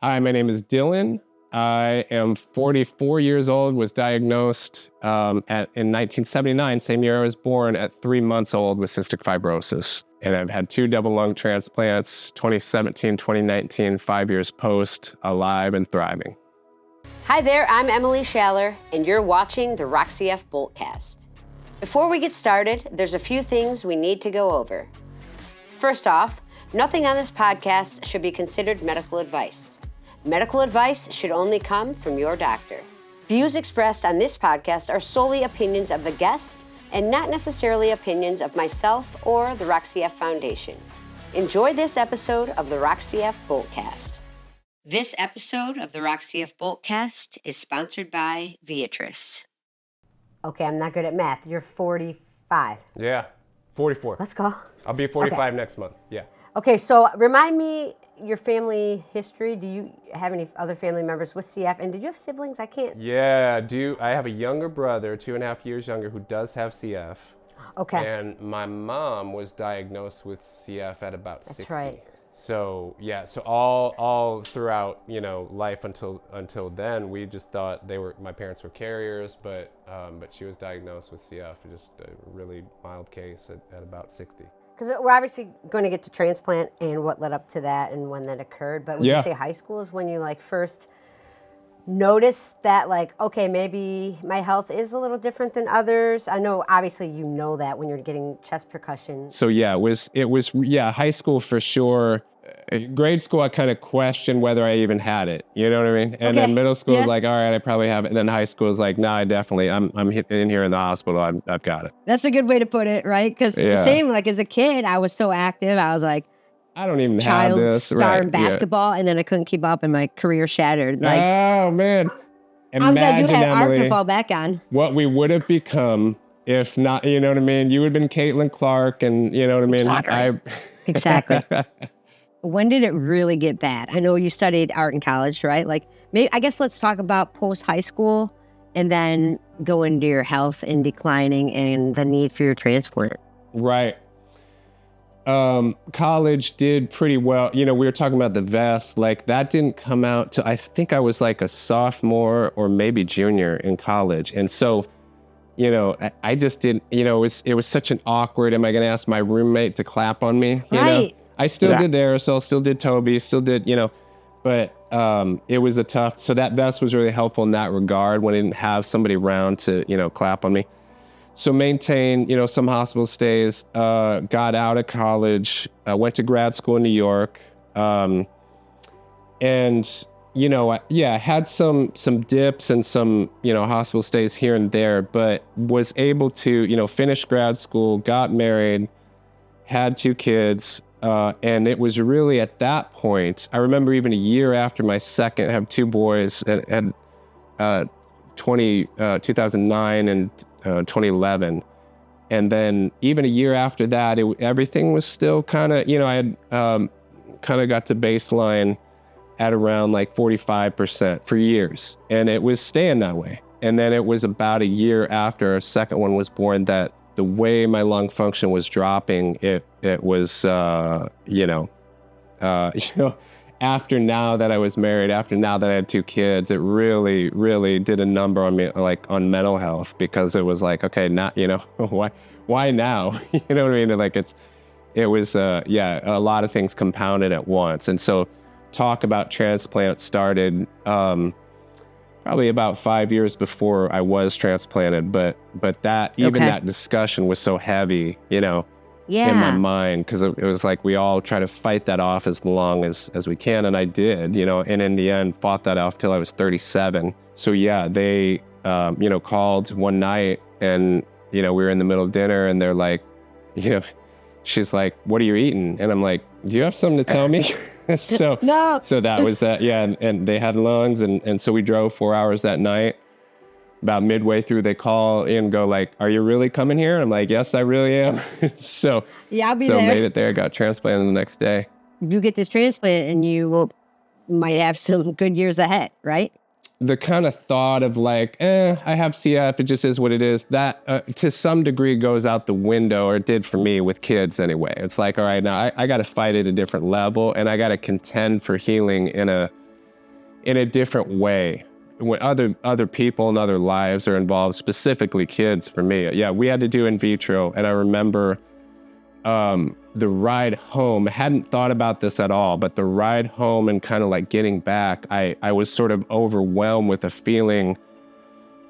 Hi, my name is Dylan. I am 44 years old, was diagnosed in 1979, same year I was born, at 3 months old with cystic fibrosis. And I've had 2 double lung transplants, 2017, 2019, 5 years post, alive and thriving. Hi there, I'm Emily Schaller, and you're watching the Roxy F. Boltcast. Before we get started, there's a few things we need to go over. First off, nothing on this podcast should be considered medical advice. Medical advice should only come from your doctor. Views expressed on this podcast are solely opinions of the guest and not necessarily opinions of myself or the Roxy F. Foundation. Enjoy this episode of the Roxy F. Boltcast. This episode of the Roxy F. Boltcast is sponsored by Viatris. Okay, I'm not good at math. You're 45. Yeah, 44. Let's go. I'll be 45 next month, yeah. Okay, so remind me your family history. Do you have any other family members with CF? And did you have siblings? I can't. Yeah, I have a younger brother, 2.5 years younger, who does have CF. Okay. And my mom was diagnosed with CF at about 60. That's right. So yeah, so all throughout, life until then, we just thought my parents were carriers, but she was diagnosed with CF, just a really mild case at about 60. Because we're obviously going to get to transplant and what led up to that and when that occurred. But would you say high school is when you first noticed that okay, maybe my health is a little different than others? I know obviously you know that when you're getting chest percussion. So yeah, it was high school for sure. Grade school, I kind of questioned whether I even had it. You know what I mean? And then middle school was like, all right, I probably have it. And then high school was like, no, I definitely, I'm in here in the hospital. I've got it. That's a good way to put it, right? Because same, as a kid, I was so active. I was like, I don't even have this. Star in basketball, and then I couldn't keep up, and my career shattered. Oh man! I'm glad you had Emily, art to fall back on. What we would have become if not, you know what I mean? You would have been Caitlin Clark, and you know what I mean? Exactly. When did it really get bad? I know you studied art in college, right? Maybe I guess let's talk about post high school, and then go into your health and declining and the need for your transplant. Right. College did pretty well. We were talking about the vest, that didn't come out till I think I was a sophomore or maybe junior in college. And so, I just didn't, it was such an awkward, am I going to ask my roommate to clap on me? Right. I still did the aerosol, still did Toby, still did, but it was a tough, so that vest was really helpful in that regard when I didn't have somebody around to, clap on me. So maintained, some hospital stays, got out of college, went to grad school in New York. And, I had some dips and some, hospital stays here and there, but was able to, finish grad school, got married, had 2 kids. And it was really at that point, I remember even a year after my second, I have 2 boys at 2009 and 2011. And then even a year after that, everything was still kind of, I had kind of got to baseline at around 45% for years. And it was staying that way. And then it was about a year after our second one was born that the way my lung function was dropping, it was, after now that I was married, after now that I had 2 kids, it really, really did a number on me, on mental health, because it was okay, not, why now? You know what I mean? It was, a lot of things compounded at once. And so talk about transplant started, probably about 5 years before I was transplanted, but that that discussion was so heavy, in my mind, because it was we all try to fight that off as long as we can, and I did, and in the end fought that off till I was 37. So they, called one night, and we were in the middle of dinner, and they're like, she's like, "What are you eating?" And I'm like, "Do you have something to tell me?" So that was that. Yeah. And they had lungs. And so we drove 4 hours that night. About midway through, they call in and go "Are you really coming here?" And I'm like, "Yes, I really am." So I'll be there. Made it there, got transplanted the next day. You get this transplant and you might have some good years ahead, right? The kind of thought of I have CF, it just is what it is, that to some degree goes out the window, or it did for me with kids anyway. It's all right, now I got to fight at a different level, and I got to contend for healing in a in a different way when other people and other lives are involved, specifically kids for me. Yeah, we had to do in vitro. And I remember the ride home, I hadn't thought about this at all, but the ride home and kind of like getting back, I was sort of overwhelmed with a feeling,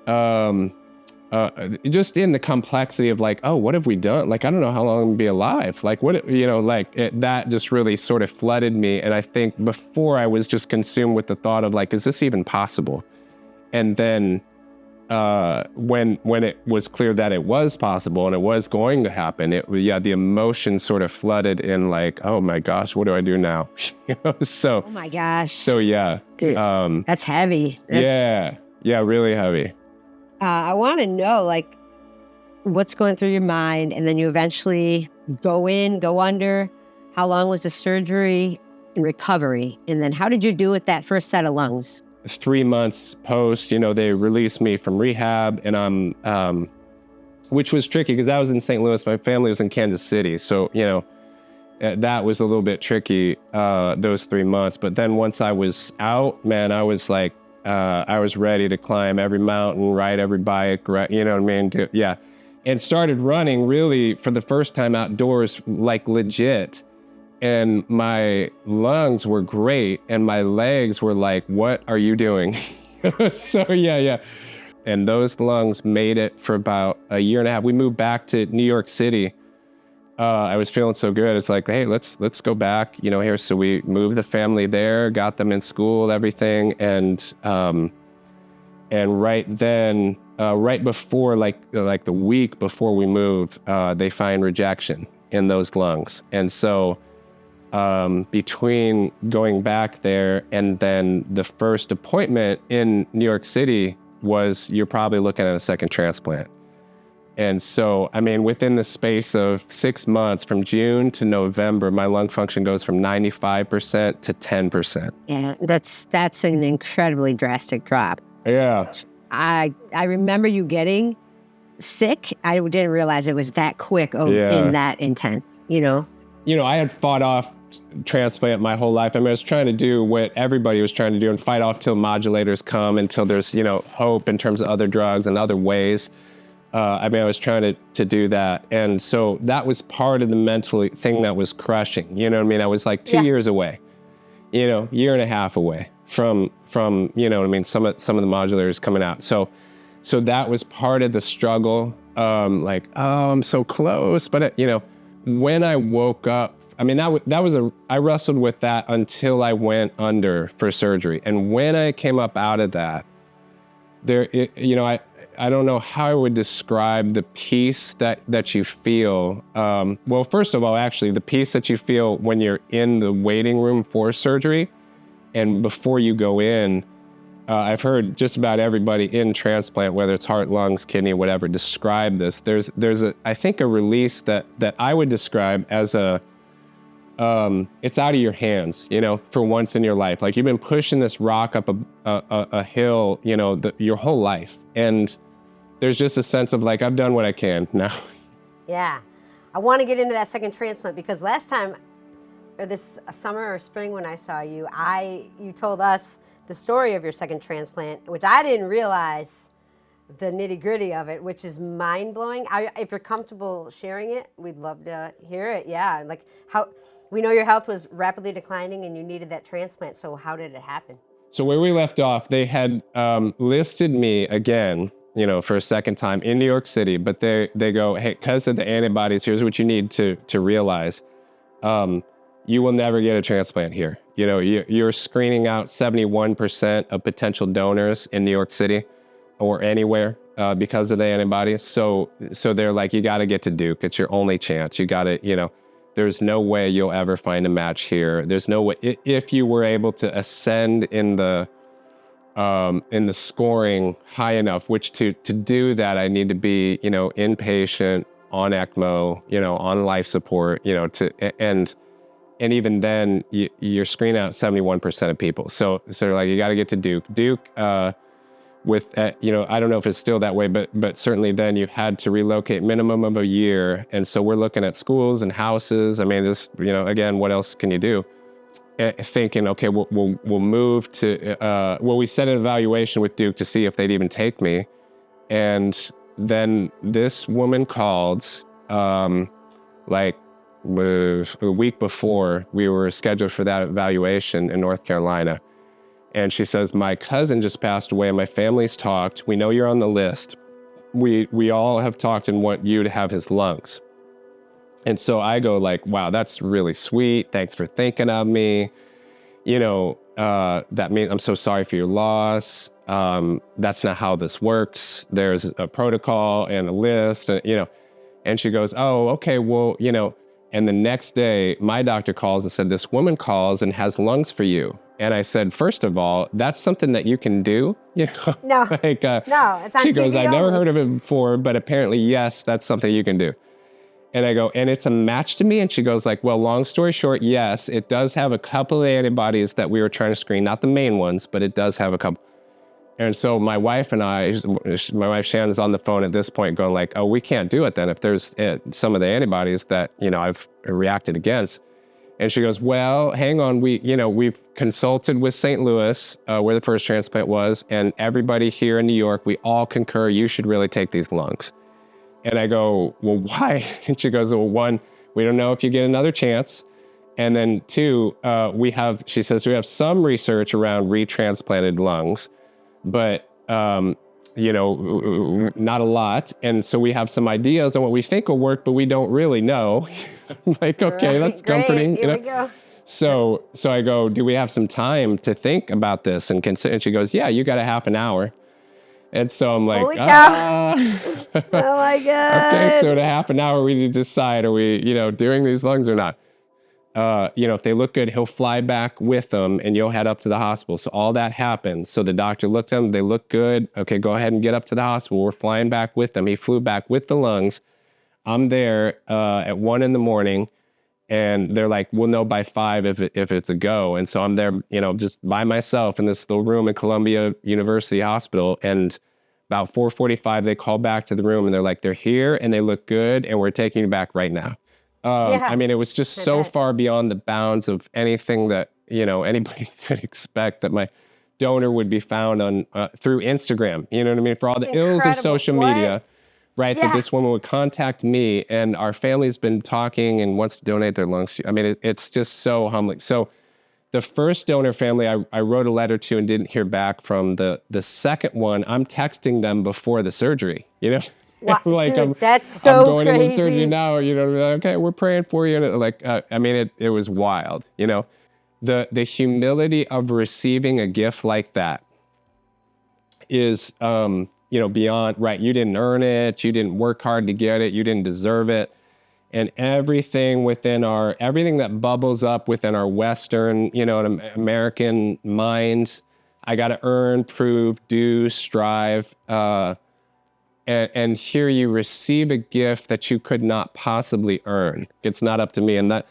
just in the complexity of like, oh, what have we done? Like, I don't know how long I'm gonna be alive. Like, that just really sort of flooded me. And I think before I was just consumed with the thought of like, is this even possible? And then when it was clear that it was possible and it was going to happen, the emotion sort of flooded in like, oh my gosh, what do I do now? So. Oh my gosh. So yeah. That's heavy. Yeah, really heavy. I want to know like what's going through your mind, and then you eventually go under. How long was the surgery and recovery? And then how did you do with that first set of lungs? 3 months post, they released me from rehab, and I'm, which was tricky because I was in St. Louis. My family was in Kansas City. So, that was a little bit tricky, those 3 months. But then once I was out, man, I was like, I was ready to climb every mountain, ride every bike, you know what I mean? Yeah. And started running really for the first time outdoors, like legit. And my lungs were great, and my legs were like, what are you doing? So yeah. And those lungs made it for about a year and a half. We moved back to New York City. I was feeling so good. It's like, hey, let's go back, here. So we moved the family there, got them in school, everything. And right then, right before, like the week before we moved, they find rejection in those lungs. And so, between going back there and then the first appointment in New York City was, you're probably looking at a second transplant. And so, I mean, within the space of 6 months, from June to November, my lung function goes from 95% to 10%. Yeah, that's an incredibly drastic drop. Yeah. I remember you getting sick. I didn't realize it was that quick and that intense, I had fought off transplant my whole life. I mean, I was trying to do what everybody was trying to do and fight off till modulators come, until there's, hope in terms of other drugs and other ways. I was trying to do that. And so that was part of the mental thing that was crushing. You know what I mean? I was like 2 years away, year and a half away from some of the modulators coming out. So that was part of the struggle. Like, oh, I'm so close. But, when I woke up, I wrestled with that until I went under for surgery. And when I came up out of that, I don't know how I would describe the peace that you feel. Well, first of all, actually, the peace that you feel when you're in the waiting room for surgery and before you go in. I've heard just about everybody in transplant, whether it's heart, lungs, kidney, whatever, describe this. There's I think a release that I would describe as it's out of your hands, for once in your life. Like, you've been pushing this rock up a hill, your whole life. And there's just a sense of like, I've done what I can now. Yeah. I want to get into that second transplant because last time, or this summer or spring when I saw you, you told us the story of your second transplant, which I didn't realize the nitty-gritty of it, which is mind-blowing. If you're comfortable sharing it, we'd love to hear it. Yeah, like how we know your health was rapidly declining and you needed that transplant. So how did it happen? So where we left off, they had listed me again, for a second time in New York City, but they go, hey, because of the antibodies, here's what you need to realize. You will never get a transplant here. You're screening out 71% of potential donors in New York City or anywhere because of the antibodies. So they're like, you got to get to Duke. It's your only chance. You got to, there's no way you'll ever find a match here. There's no way. If you were able to ascend in the scoring high enough, which to do that, I need to be, inpatient, on ECMO, on life support, and even then you're screening out 71% of people. So like, you got to get to Duke. Duke, with, I don't know if it's still that way, but certainly then you had to relocate minimum of a year. And so we're looking at schools and houses. I mean, this, again, what else can you do? thinking, okay, we'll move to, we set an evaluation with Duke to see if they'd even take me. And then this woman called, like a week before we were scheduled for that evaluation in North Carolina. And she says, my cousin just passed away and my family's talked. We know you're on the list. We all have talked and want you to have his lungs. And so I go like, wow, that's really sweet. Thanks for thinking of me. That means I'm so sorry for your loss. That's not how this works. There's a protocol and a list, and she goes, oh, okay, well, and the next day my doctor calls and said, this woman calls and has lungs for you. And I said, first of all, that's something that you can do. No, no, it's on she goes, TV I've never only. heard of it before, but apparently, yes, that's something you can do. And I go, and it's a match to me? And she goes like, well, long story short, yes, it does have a couple of antibodies that we were trying to screen, not the main ones, but it does have a couple. And so my wife and my wife Shannon's on the phone at this point going like, oh, we can't do it then if there's some of the antibodies that, I've reacted against. And she goes, well, hang on. We've consulted with St. Louis, where the first transplant was, and everybody here in New York, we all concur you should really take these lungs. And I go, well, why? And she goes, well, one, we don't know if you get another chance. And then two, she says we have some research around retransplanted lungs, but, not a lot. And so we have some ideas on what we think will work, but we don't really know. I'm like, okay, that's comforting. Here we go. So I go, do we have some time to think about this and consider? And she goes, yeah, you got a half an hour. And so I'm like, Holy cow. Oh my God. Okay, so in a half an hour we need to decide, are we, doing these lungs or not? If they look good, he'll fly back with them and you'll head up to the hospital. So all that happened. So the doctor looked at them, they look good. Okay, go ahead and get up to the hospital. We're flying back with them. He flew back with the lungs. I'm there at 1 a.m. and they're like, we'll know by 5 if it's a go. And so I'm there, just by myself in this little room at Columbia University Hospital. And about 4:45, they call back to the room and they're like, they're here and they look good and we're taking you back right now. I mean, it was just so far beyond the bounds of anything that, anybody could expect that my donor would be found on through Instagram. You know what I mean? For all the ills of social media, right? Yeah. That this woman would contact me and our family's been talking and wants to donate their lungs. I mean, it's just so humbling. So the first donor family I wrote a letter to and didn't hear back from. The second one, I'm texting them before the surgery, Wow, like dude, that's so I'm going crazy. into surgery now, okay, we're praying for you. And it was wild, the humility of receiving a gift like that is, beyond, right. You didn't earn it. You didn't work hard to get it. You didn't deserve it. And everything that bubbles up within our Western, American mind, I got to earn, prove, do, strive, and here you receive a gift that you could not possibly earn. It's not up to me. And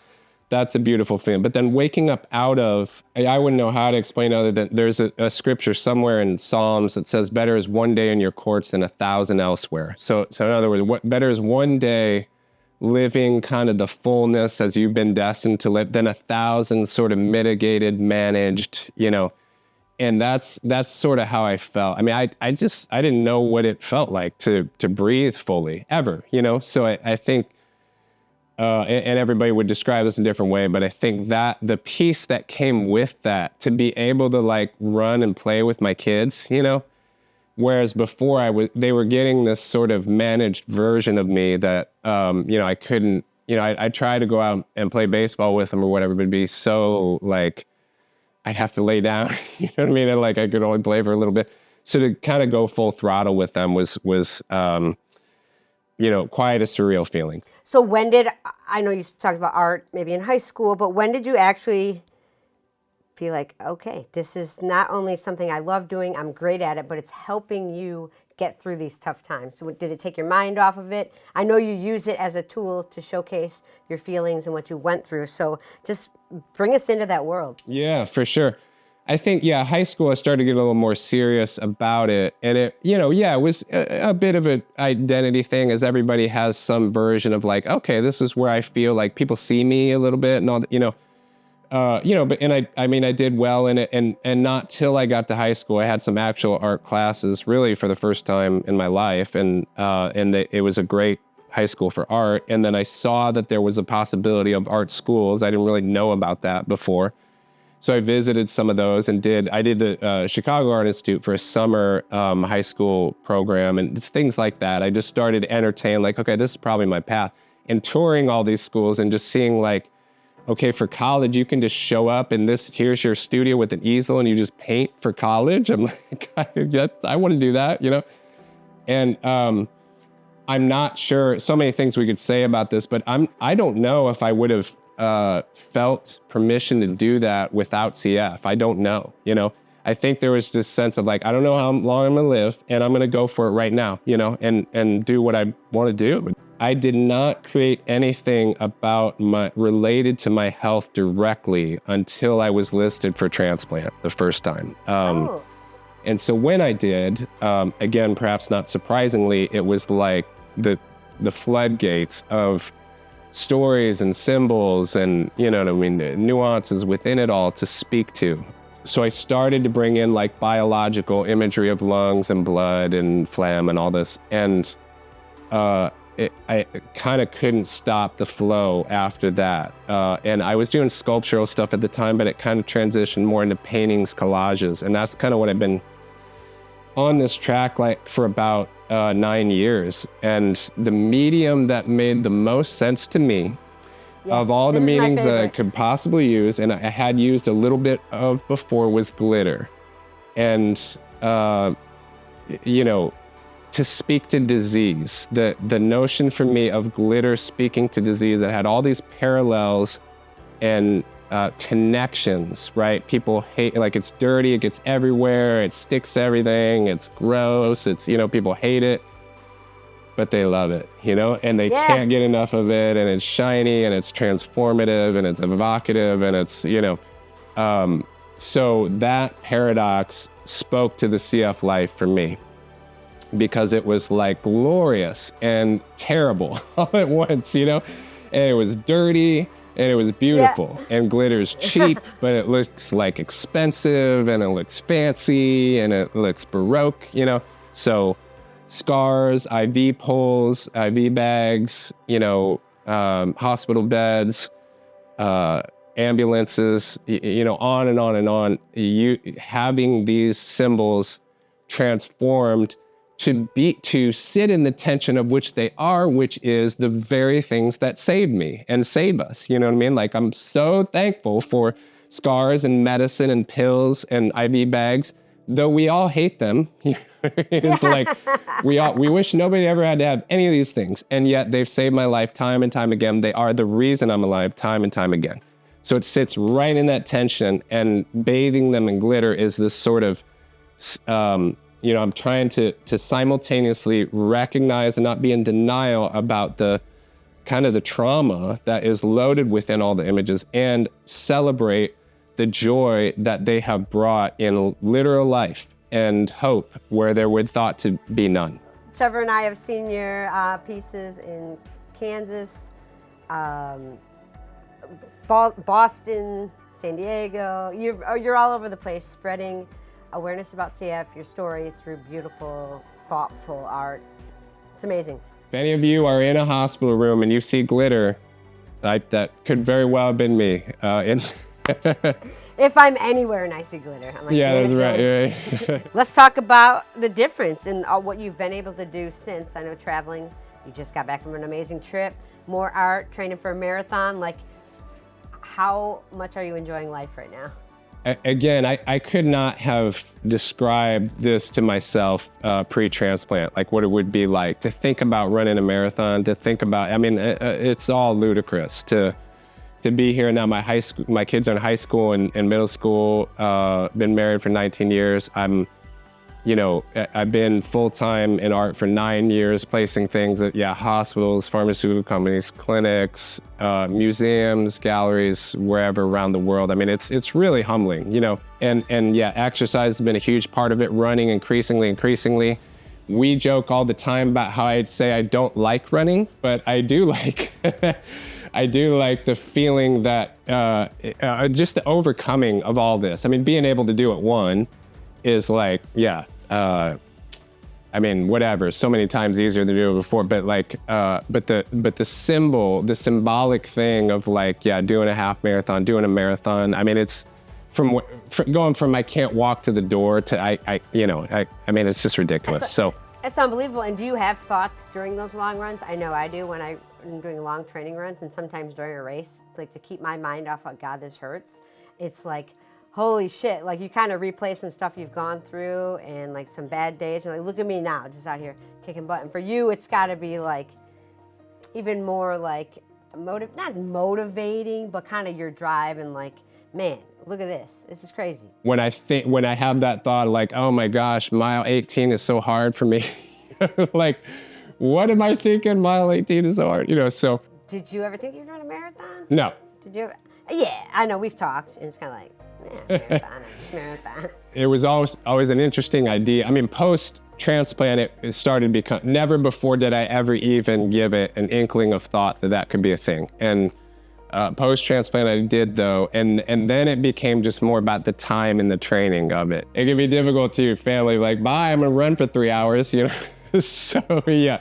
that's a beautiful thing. But then waking up out of, I wouldn't know how to explain other than there's a scripture somewhere in Psalms that says better is one day in your courts than 1,000 elsewhere. So in other words, better is one day living kind of the fullness as you've been destined to live than 1,000 sort of mitigated, managed, And that's sort of how I felt. I mean, I didn't know what it felt like to breathe fully ever, So I think, and everybody would describe this in a different way, but I think that the peace that came with that, to be able to like run and play with my kids, whereas before they were getting this sort of managed version of me that, I couldn't, I tried to go out and play baseball with them or whatever, but it'd be so like, I'd have to lay down, you know what I mean? And like, I could only play for a little bit. So to kind of go full throttle with them was quite a surreal feeling. So I know you talked about art maybe in high school, but when did you actually feel like, okay, this is not only something I love doing, I'm great at it, but it's helping you get through these tough times? So did it take your mind off of it? I know you use it as a tool to showcase your feelings and what you went through. So just bring us into that world. Yeah, for sure. I think, high school, I started to get a little more serious about it. And it was a bit of an identity thing, as everybody has some version of like, okay, this is where I feel like people see me a little bit and all that, I did well in it, and not till I got to high school, I had some actual art classes, really for the first time in my life, and it was a great high school for art. And then I saw that there was a possibility of art schools. I didn't really know about that before, so I visited some of those and I did the Chicago Art Institute for a summer high school program and things like that. I just started to entertain, like, okay, this is probably my path, and touring all these schools and just seeing, like, okay, for college, you can just show up and here's your studio with an easel and you just paint for college. I'm like, I want to do that, And I'm not sure, so many things we could say about this, but I don't know if I would have felt permission to do that without CF. I don't know, I think there was this sense of, like, I don't know how long I'm gonna live, and I'm gonna go for it right now, and do what I want to do. I did not create anything related to my health directly until I was listed for transplant the first time. And so when I did, again, perhaps not surprisingly, it was like the floodgates of stories and symbols and, nuances within it all to speak to. So I started to bring in, like, biological imagery of lungs and blood and phlegm and all this. And I kind of couldn't stop the flow after that. And I was doing sculptural stuff at the time, but it kind of transitioned more into paintings, collages. And that's kind of what I've been on this track, like, for about 9 years. And the medium that made the most sense to me, of all the mediums that I could possibly use, and I had used a little bit of before, was glitter. And, to speak to disease, the notion for me of glitter speaking to disease, that had all these parallels and connections, right? People hate, like, it's dirty, it gets everywhere, it sticks to everything, it's gross, it's, people hate it, but they love it, and they can't get enough of it, and it's shiny, and it's transformative, and it's evocative, and it's, so that paradox spoke to the CF life for me, because it was, like, glorious and terrible all at once, and it was dirty and it was beautiful, and glitter's cheap, but it looks, like, expensive, and it looks fancy, and it looks baroque, so scars, IV poles, IV bags, hospital beds, ambulances, on and on and on, having these symbols transformed to sit in the tension of which they are, which is the very things that saved me and save us. You know what I mean? Like, I'm so thankful for scars and medicine and pills and IV bags, though we all hate them. It's like, we wish nobody ever had to have any of these things. And yet they've saved my life time and time again. They are the reason I'm alive time and time again. So it sits right in that tension, and bathing them in glitter is this sort of, I'm trying to simultaneously recognize and not be in denial about the kind of the trauma that is loaded within all the images, and celebrate the joy that they have brought in literal life and hope where there would thought to be none. Trevor and I have seen your pieces in Kansas, Boston, San Diego. You're all over the place spreading awareness about CF, your story, through beautiful, thoughtful art. It's amazing. If any of you are in a hospital room and you see glitter, that could very well have been me. If I'm anywhere and I see glitter, I'm like, yeah, that's right. Let's talk about the difference in what you've been able to do since. I know traveling, you just got back from an amazing trip, more art, training for a marathon. Like, how much are you enjoying life right now? Again, I could not have described this to myself pre-transplant, like what it would be like to think about running a marathon, to think about, it's all ludicrous to be here now. My kids are in high school and middle school, been married for 19 years. I've been full-time in art for 9 years, placing things at hospitals, pharmaceutical companies, clinics, museums, galleries, wherever around the world. It's really humbling, and exercise has been a huge part of it, running increasingly. We joke all the time about how I'd say I don't like running, but I do like I do like the feeling that just the overcoming of all this. I mean, being able to do it one is like, I mean, whatever, so many times easier than do it before, but like, but the symbolic thing of like, doing a half marathon, doing a marathon. I mean, it's from going from I can't walk to the door to I mean, it's just ridiculous. So it's unbelievable. And do you have thoughts during those long runs? I know I do when I'm doing long training runs, and sometimes during a race, like to keep my mind off, oh God, this hurts. It's like, holy shit, like you kind of replay some stuff you've gone through and like some bad days. You're like, look at me now, just out here kicking butt. And for you, it's got to be like even more like not motivating, but kind of your drive and like, man, look at this. This is crazy. When I have that thought like, oh my gosh, mile 18 is so hard for me. Like, what am I thinking? Mile 18 is so hard, so. Did you ever think you'd run a marathon? No. Did you ever? Yeah, I know, we've talked, and it's kind of like, marathon. It was always an interesting idea. I mean, post-transplant, it started become, never before did I ever even give it an inkling of thought that could be a thing. And post-transplant I did though, and then it became just more about the time and the training of it. It can be difficult to your family, like, bye, I'm gonna run for 3 hours, So yeah.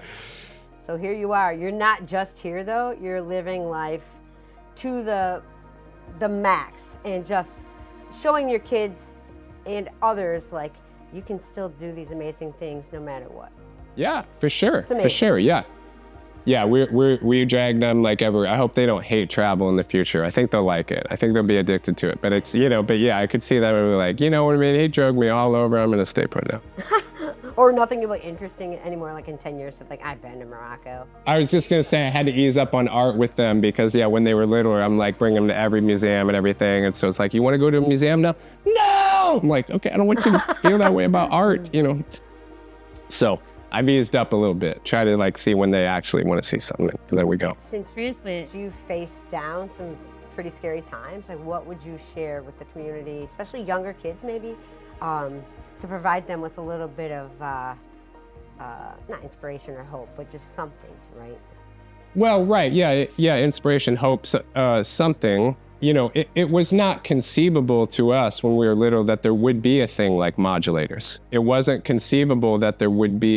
So here you are. You're not just here though, you're living life to the max and just showing your kids and others like you can still do these amazing things no matter what. Yeah, for sure. For sure, yeah. Yeah, we drag them like everywhere. I hope they don't hate travel in the future. I think they'll like it. I think they'll be addicted to it. But it's, but yeah, I could see that we're like, what I mean? He drug me all over. I'm gonna stay put now. Or nothing will be interesting anymore, like in 10 years, like I've been to Morocco. I was just gonna say I had to ease up on art with them because when they were littler, I'm like bringing them to every museum and everything. And so it's like, you wanna go to a museum now? No! I'm like, okay, I don't want you to feel that way about art, So I've eased up a little bit, try to like see when they actually wanna see something. There we go. Since transplant, you faced down some pretty scary times. Like what would you share with the community, especially younger kids maybe, to provide them with a little bit of, not inspiration or hope, but just something, right? Well, right, yeah, inspiration, hope, something. It was not conceivable to us when we were little that there would be a thing like modulators. It wasn't conceivable that there would be,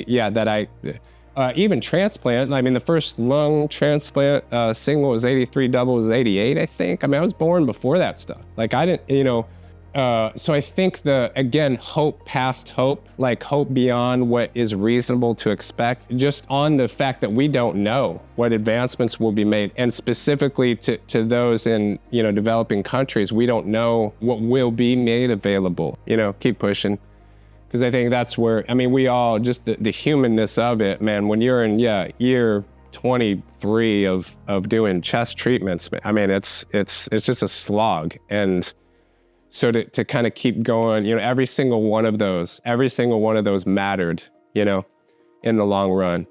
even transplant. I mean, the first lung transplant single was 83, double was 88, I think. I mean, I was born before that stuff. Like I didn't, so I think again, hope past hope, like hope beyond what is reasonable to expect, just on the fact that we don't know what advancements will be made. And specifically to those in, developing countries, we don't know what will be made available, keep pushing. Because I think that's where, I mean, we all, just the humanness of it, man, when you're in, year 23 of doing chest treatments, I mean, it's just a slog. And so to kind of keep going, every single one of those mattered, in the long run.